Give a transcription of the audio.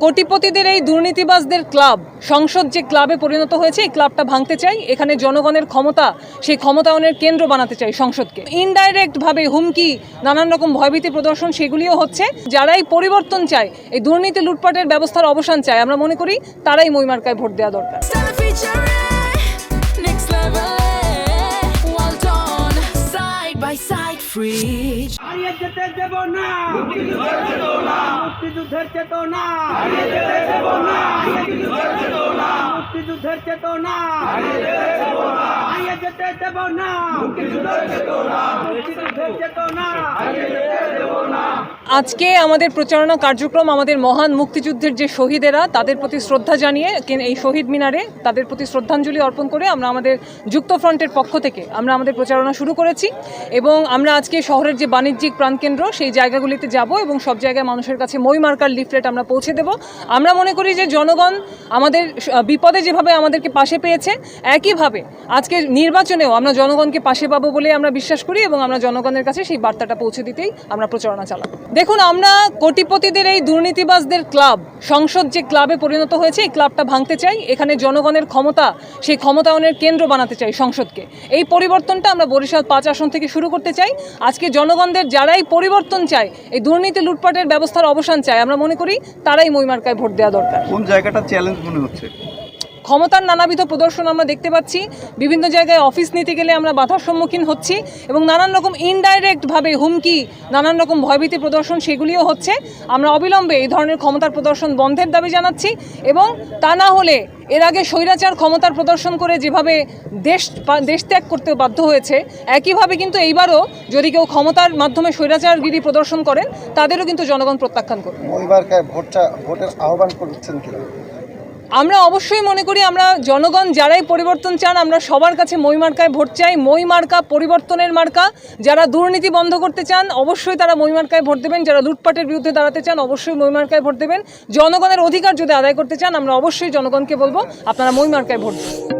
কোটিপতিদের এই দুর্নীতিবাজদের ক্লাব সংসদ যে ক্লাবে পরিণত হয়েছে, এই ক্লাবটা ভাঙতে চাই। এখানে জনগণের ক্ষমতা, সেই ক্ষমতায়নের কেন্দ্র বানাতে চাই সংসদকে। ইনডাইরেক্ট ভাবে হুমকি, নানান রকম ভয়ভীতি প্রদর্শন সেগুলিও হচ্ছে। যারাই পরিবর্তন চায়, এই দুর্নীতি লুটপাটের ব্যবস্থার অবসান চায়, আমরা মনে করি তারাই মইমার্কায় ভোট দেওয়া দরকার। হারিয়ে যেতে দেব না, মুক্তিযুদ্ধের চেতনা, মুক্তিযুদ্ধের চেতনা, হারিয়ে যেতে দেব না, মুক্তিযুদ্ধের চেতনা। আজকে আমাদের প্রচারণা কার্যক্রম আমাদের মহান মুক্তিযুদ্ধের যে শহীদেরা, তাদের প্রতি শ্রদ্ধা জানিয়ে এই শহীদ মিনারে তাদের প্রতি শ্রদ্ধাঞ্জলি অর্পণ করে আমরা আমাদের যুক্ত ফ্রন্টের পক্ষ থেকে আমরা আমাদের প্রচারণা শুরু করেছি। এবং আমরা আজকে শহরের যে বাণিজ্যিক প্রাণকেন্দ্র, সেই জায়গাগুলিতে যাব এবং সব জায়গায় মানুষের কাছে মইমার্কার লিফলেট আমরা পৌঁছে দেব। আমরা মনে করি যে জনগণ আমাদের বিপদে যেভাবে আমাদেরকে পাশে পেয়েছে, একইভাবে আজকে নির্বাচনেও আমরা জনগণকে পাশে পাবো বলে আমরা বিশ্বাস করি এবং আমরা জনগণের কাছে সেই বার্তাটা পৌঁছে দিতেই আমরা প্রচারণা চালাবো। দেখুন, আমরা কোটিপতিদের এই দুর্নীতিবাজদের ক্লাব সংসদ যে ক্লাবে পরিণত হয়েছে, এই ক্লাবটা ভাঙতে চাই। এখানে জনগণের ক্ষমতা, সেই ক্ষমতায়নের কেন্দ্র বানাতে চাই সংসদকে। এই পরিবর্তনটা আমরা বরিশাল 5 আসন থেকে শুরু করতে চাই। আজকে জনগণদের যারাই পরিবর্তন চায়, এই দুর্নীতি লুটপাটের ব্যবস্থার অবসান চায়, আমরা মনে করি তারাই মইমার্কায় ভোট দেওয়া দরকার। কোন জায়গাটা চ্যালেঞ্জ মনে হচ্ছে? ক্ষমতার নানাবিধ প্রদর্শন আমরা দেখতে পাচ্ছি। বিভিন্ন জায়গায় অফিস নিতে গেলে আমরা বাধার সম্মুখীন হচ্ছি এবং নানান রকম ইনডাইরেক্টভাবে হুমকি, নানান রকম ভয়ভীতি প্রদর্শন সেগুলিও হচ্ছে। আমরা অবিলম্বে এই ধরনের ক্ষমতার প্রদর্শন বন্ধের দাবি জানাচ্ছি এবং তা না হলে এর আগে স্বৈরাচার ক্ষমতার প্রদর্শন করে যেভাবে দেশ ত্যাগ করতে বাধ্য হয়েছে, একইভাবে কিন্তু এইবারও যদি কেউ ক্ষমতার মাধ্যমে স্বৈরাচারগিরি প্রদর্শন করেন, তাদেরও কিন্তু জনগণ প্রত্যাখ্যান করবে। ভোটের আহ্বান করছেন কিনা? আমরা অবশ্যই মনে করি আমরা জনগণ যারাই পরিবর্তন চান, আমরা সবার কাছে মইমার্কায় ভোট চাই। মইমার্কা পরিবর্তনের মার্কা। যারা দুর্নীতি বন্ধ করতে চান, অবশ্যই তারা মইমার্কায় ভোট দেবেন। যারা লুটপাটের বিরুদ্ধে দাঁড়াতে চান, অবশ্যই মইমার্কায় ভোট দেবেন। জনগণের অধিকার যদি আদায় করতে চান, আমরা অবশ্যই জনগণকে বলবো আপনারা মইমার্কায় ভোট দেবেন।